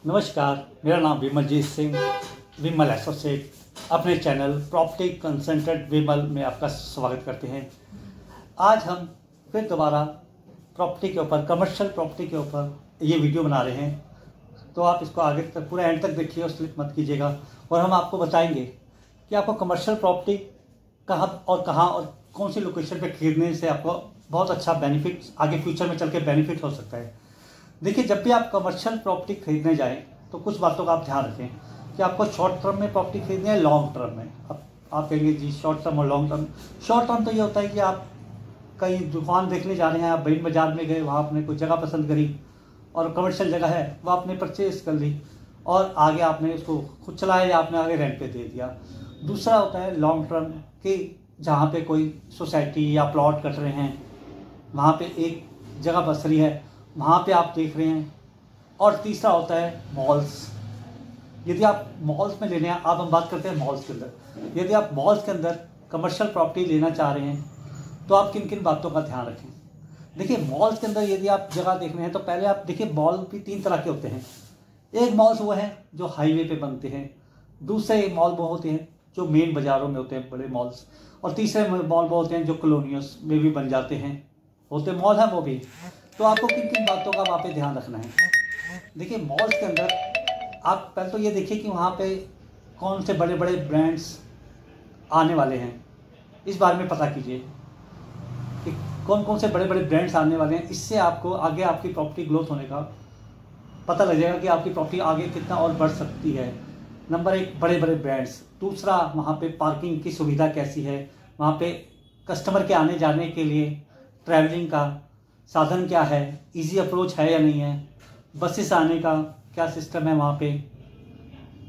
नमस्कार, मेरा नाम विमलजीत सिंह, विमल एसोसिएट अपने चैनल प्रॉपर्टी कंसल्टेंट विमल में आपका स्वागत करते हैं। आज हम फिर दोबारा प्रॉपर्टी के ऊपर, कमर्शियल प्रॉपर्टी के ऊपर ये वीडियो बना रहे हैं, तो आप इसको आगे तक पूरा एंड तक देखिए और स्लिप मत कीजिएगा। और हम आपको बताएंगे कि आपको कमर्शियल प्रॉपर्टी कहाँ और कौन सी लोकेशन पे खरीदने से आपको बहुत अच्छा बेनिफिट, आगे फ्यूचर में चल के बेनिफिट हो सकता है। देखिए, जब भी आप कमर्शियल प्रॉपर्टी खरीदने जाएं तो कुछ बातों का आप ध्यान रखें कि आपको शॉर्ट टर्म में प्रॉपर्टी खरीदनी है, लॉन्ग टर्म में। अब आप कहेंगे जी शॉर्ट टर्म और लॉन्ग टर्म। शॉर्ट टर्म तो ये होता है कि आप कहीं दुकान देखने जा रहे हैं, आप बड़ी बाजार में गए, वहाँ आपने कोई जगह पसंद करी और कमर्शियल जगह है, वो आपने परचेज कर ली और आगे आपने उसको खुद चलाया या आपने आगे रेंट पे दे दिया। दूसरा होता है लॉन्ग टर्म कि जहाँ पे कोई सोसाइटी या प्लॉट कट रहे हैं, वहाँ पे एक जगह बस रही है, वहाँ पे आप देख रहे हैं। और तीसरा होता है मॉल्स। यदि आप मॉल्स में लेने हैं, अब हम बात करते हैं मॉल्स के अंदर। यदि आप मॉल्स के अंदर कमर्शियल प्रॉपर्टी लेना चाह रहे हैं तो आप किन किन बातों का ध्यान रखें। देखिए, मॉल्स के अंदर यदि आप जगह देख रहे हैं तो पहले आप देखिए, मॉल भी तीन तरह के होते हैं। एक मॉल्स वो हैं जो हाईवे पे बनते हैं, दूसरे मॉल वो होते हैं जो मेन बाज़ारों में होते हैं, बड़े मॉल्स, और तीसरे मॉल वो होते हैं जो कॉलोनियों में भी बन जाते हैं, होते मॉल हैं वो भी। तो आपको किन किन बातों का वहाँ पे ध्यान रखना है। देखिए, मॉल्स के अंदर आप पहले तो ये देखिए कि वहाँ पे कौन से बड़े बड़े ब्रांड्स आने वाले हैं, इस बारे में पता कीजिए कि कौन कौन से बड़े बड़े ब्रांड्स आने वाले हैं। इससे आपको आगे आपकी प्रॉपर्टी ग्रोथ होने का पता लग जाएगा कि आपकी प्रॉपर्टी आगे कितना और बढ़ सकती है। नंबर एक, बड़े बड़े ब्रांड्स। दूसरा, वहाँ पे पार्किंग की सुविधा कैसी है, वहाँ पे कस्टमर के आने जाने के लिए ट्रैवलिंग का साधन क्या है, इजी अप्रोच है या नहीं है, बसेस आने का क्या सिस्टम है, वहाँ पे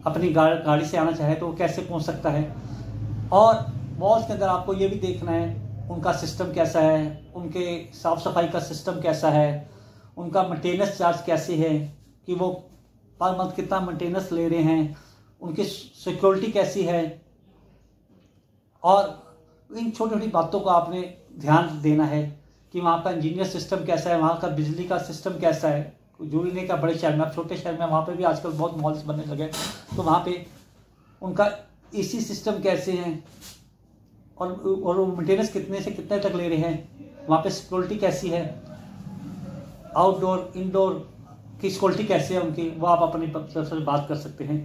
अपनी गाड़ी से आना चाहे तो वो कैसे पहुँच सकता है। और मॉल्स के अंदर आपको ये भी देखना है उनका सिस्टम कैसा है, उनके साफ़ सफाई का सिस्टम कैसा है, उनका मेंटेनेंस चार्ज कैसे है कि वो पर मंथ कितना मेंटेनेंस ले रहे हैं, उनकी सिक्योरिटी कैसी है। और इन छोटी छोटी बातों को आपने ध्यान देना है कि वहाँ का इंजीनियर सिस्टम कैसा है, वहाँ का बिजली का सिस्टम कैसा है। जरूरी नहीं का बड़े शहर में, अब छोटे शहर में वहाँ पे भी आजकल बहुत मॉल्स बनने लगे, तो वहाँ पे उनका एसी सिस्टम कैसे हैं और मेंटेनेंस कितने से कितने तक ले रहे हैं, वहाँ पे सिक्योरिटी कैसी है, आउटडोर इंडोर की सिक्योरिटी कैसे है उनकी, वो आप अपनी तरफ से बात कर सकते हैं।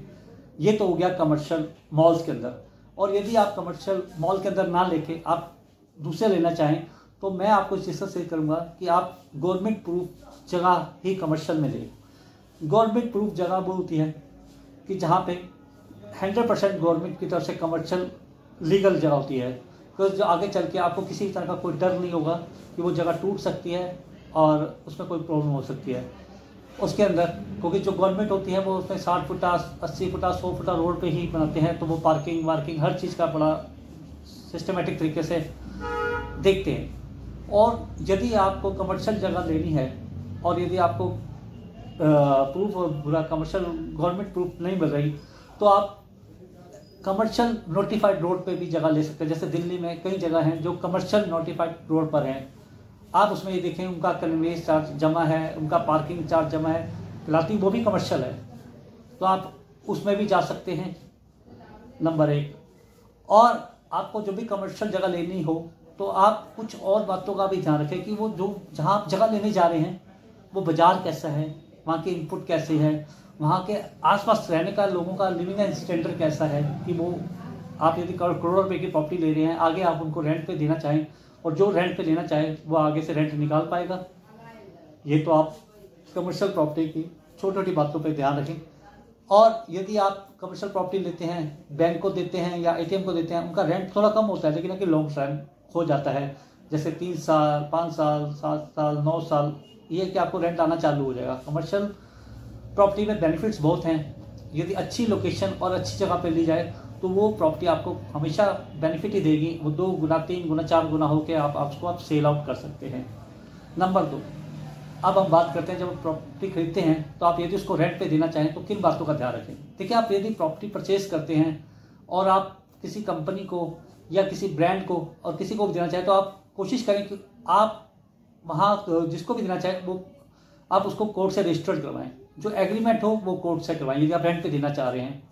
ये तो हो गया कमर्शियल मॉल्स के अंदर। और यदि आप कमर्शियल मॉल के अंदर ना लेके आप दूसरे लेना चाहें तो मैं आपको इस चीज़ से शेयर करूँगा कि आप गवर्नमेंट प्रूफ जगह ही कमर्शियल में लें। गवर्नमेंट प्रूफ जगह वो होती है कि जहाँ पे 100% गवर्नमेंट की तरफ से कमर्शियल लीगल जगह होती है, क्योंकि जो आगे चल के आपको किसी तरह का कोई डर नहीं होगा कि वो जगह टूट सकती है और उसमें कोई प्रॉब्लम हो सकती है उसके अंदर। क्योंकि जो गवर्नमेंट होती है वो उसमें 60 फुटा 80 फुटा 100 फुटा रोड पे ही बनाते हैं, तो वो पार्किंग वार्किंग हर चीज़ का बड़ा सिस्टमेटिक तरीके से देखते हैं। और यदि आपको कमर्शियल जगह लेनी है और यदि आपको प्रूफ और पूरा कमर्शियल गवर्नमेंट प्रूफ नहीं मिल रही तो आप कमर्शियल नोटिफाइड रोड पे भी जगह ले सकते हैं। जैसे दिल्ली में कई जगह हैं जो कमर्शियल नोटिफाइड रोड पर हैं, आप उसमें ये देखें उनका कन्वेंस चार्ज जमा है, उनका पार्किंग चार्ज जमा है, फिलहाल वो भी कमर्शियल है, तो आप उसमें भी जा सकते हैं। नंबर एक। और आपको जो भी कमर्शियल जगह लेनी हो तो आप कुछ और बातों का भी ध्यान रखें कि वो जो जहाँ आप जगह लेने जा रहे हैं वो बाज़ार कैसा है, वहाँ के इनपुट कैसे है, वहाँ के आसपास रहने का लोगों का लिविंग स्टैंडर्ड कैसा है कि वो आप यदि करोड़ रुपए की प्रॉपर्टी ले रहे हैं, आगे आप उनको रेंट पे देना चाहें और जो रेंट पे लेना चाहे वो आगे से रेंट निकाल पाएगा। ये तो आप कमर्शियल प्रॉपर्टी की छोटी छोटी बातों पे ध्यान रखें। और यदि आप कमर्शियल प्रॉपर्टी लेते हैं, बैंक को देते हैं या एटीएम को देते हैं, उनका रेंट थोड़ा कम होता है लेकिन कि लॉन्ग टाइम हो जाता है, जैसे 3 साल 5 साल 7 साल 9 साल, ये कि आपको रेंट आना चालू हो जाएगा। कमर्शियल प्रॉपर्टी में बेनिफिट्स बहुत हैं। यदि अच्छी लोकेशन और अच्छी जगह पे ली जाए तो वो प्रॉपर्टी आपको हमेशा बेनिफिट ही देगी, वो 2 गुना 3 गुना 4 गुना होकर आप सेल आउट कर सकते हैं। नंबर 2, अब हम बात करते हैं जब प्रॉपर्टी खरीदते हैं तो आप यदि उसको रेंट पे देना चाहें तो किन बातों का ध्यान रखें। देखिए, आप यदि प्रॉपर्टी परचेज करते हैं और आप किसी कंपनी को या किसी ब्रांड को और किसी को भी देना चाहें तो आप कोशिश करें कि आप वहाँ जिसको भी देना चाहें वो आप उसको कोर्ट से रजिस्टर्ड करवाएं। जो एग्रीमेंट हो वो कोर्ट से करवाएं यदि आप रेंट पे देना चाह रहे हैं,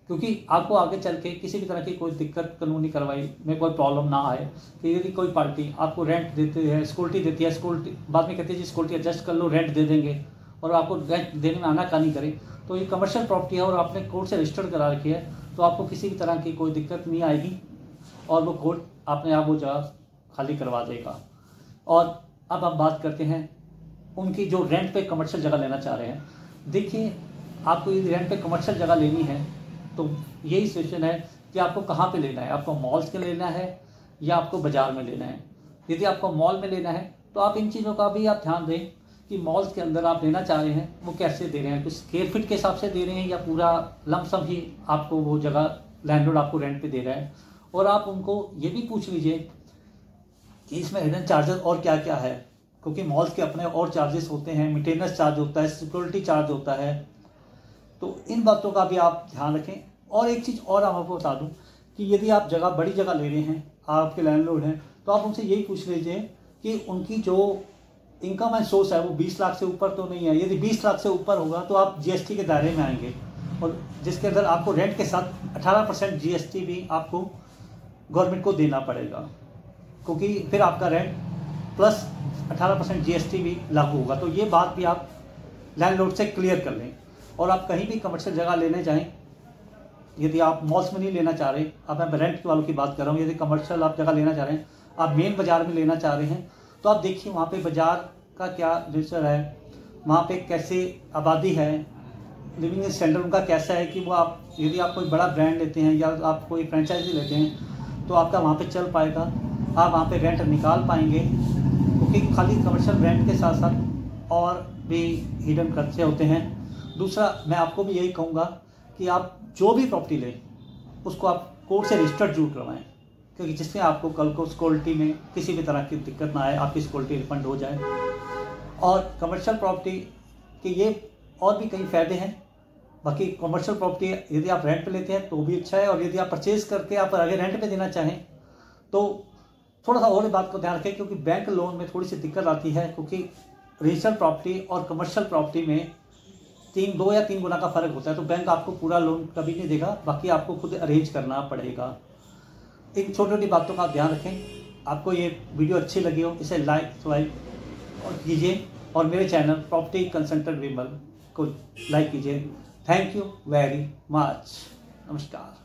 क्योंकि आपको आगे चल के किसी भी तरह की कोई दिक्कत कानूनी कार्रवाई में कोई प्रॉब्लम ना आए कि यदि कोई पार्टी आपको रेंट देती है, सिक्योरिटी देती है, सिक्योरिटी बाद में कहती है जी सिक्योरिटी एडजस्ट कर लो, रेंट दे देंगे, और आपको रेंट देने में आनाकानी करे, तो ये कमर्शियल प्रॉपर्टी है और आपने कोर्ट से रजिस्टर्ड करा रखी है, तो आपको किसी भी तरह की कोई दिक्कत नहीं आएगी और वो कोर्ट अपने आप वो जगह खाली करवा देगा। और अब हम बात करते हैं उनकी जो रेंट पे कमर्शियल जगह लेना चाह रहे हैं। देखिए, आपको यदि रेंट पे कमर्शियल जगह लेनी है तो यही सिचुएशन है कि आपको कहाँ पे लेना है, आपको मॉल्स के लेना है या आपको बाज़ार में लेना है। यदि आपको मॉल में लेना है तो आप इन चीज़ों का भी आप ध्यान दें कि मॉल्स के अंदर आप लेना चाह रहे हैं वो कैसे दे रहे हैं, कुछ स्क्वायर फीट के हिसाब से दे रहे हैं या पूरा लमसम ही आपको वो जगह लैंडलॉर्ड आपको रेंट पे दे रहा है। और आप उनको ये भी पूछ लीजिए कि इसमें हिडन चार्जेस और क्या क्या है, क्योंकि मॉल्स के अपने और चार्जेस होते हैं, मेंटेनेंस चार्ज होता है, सिक्योरिटी चार्ज होता है, तो इन बातों का भी आप ध्यान रखें। और एक चीज़ और मैं आपको बता दूं कि यदि आप जगह बड़ी जगह ले रहे हैं, आपके लैंडलॉर्ड हैं, तो आप उनसे यही पूछ लीजिए कि उनकी जो इनकम एंड सोर्स है वो 20 लाख से ऊपर तो नहीं है। यदि 20 लाख से ऊपर होगा तो आप जीएसटी के दायरे में आएंगे, और जिसके अंदर आपको रेंट के साथ 18% जीएसटी भी आपको गवर्नमेंट को देना पड़ेगा, क्योंकि फिर आपका रेंट प्लस 18% जीएसटी भी लागू होगा। तो ये बात भी आप लैंडलॉर्ड से क्लियर कर लें। और आप कहीं भी कमर्शियल जगह लेने जाएं, यदि आप मॉल्स में नहीं लेना चाह रहे, अब मैं रेंट के वालों की बात कर रहा हूँ, यदि कमर्शियल आप जगह लेना चाह रहे हैं, आप मेन बाज़ार में लेना चाह रहे हैं, तो आप देखिए वहाँ पे बाज़ार का क्या नेचर है, वहाँ पे कैसे आबादी है, लिविंग स्टैंडर्ड उनका कैसा है कि वो आप यदि आप कोई बड़ा ब्रांड लेते हैं या आप कोई फ्रेंचाइजी लेते हैं तो आपका वहाँ पे चल पाएगा, आप वहाँ पे रेंट निकाल पाएंगे, क्योंकि खाली कमर्शियल रेंट के साथ साथ और भी हिडन खर्चे होते हैं। दूसरा, मैं आपको भी यही कहूँगा कि आप जो भी प्रॉपर्टी लें उसको आप कोर्ट से रजिस्टर्ड जरूर करवाएं, क्योंकि जिससे आपको कल को सिक्योरिटी में किसी भी तरह की दिक्कत ना आए, आपकी सिक्योरिटी रिफंड हो जाए। और कमर्शियल प्रॉपर्टी के ये और भी कई फ़ायदे हैं। बाकी कमर्शियल प्रॉपर्टी यदि आप रेंट पे लेते हैं तो भी अच्छा है, और यदि आप परचेज करके आप आगे रेंट पे देना चाहें तो थोड़ा सा और बात को ध्यान रखें, क्योंकि बैंक लोन में थोड़ी सी दिक्कत आती है, क्योंकि रजिस्टर्ड प्रॉपर्टी और कमर्शियल प्रॉपर्टी में 2 या 3 गुना का फ़र्क होता है, तो बैंक आपको पूरा लोन कभी नहीं देगा, बाकी आपको खुद अरेंज करना पड़ेगा। इन छोटी छोटी बातों का ध्यान रखें। आपको ये वीडियो अच्छी लगी हो इसे लाइक और कीजिए, और मेरे चैनल प्रॉपर्टी कंसल्टेंट विमल को लाइक कीजिए। Thank you very much. नमस्कार।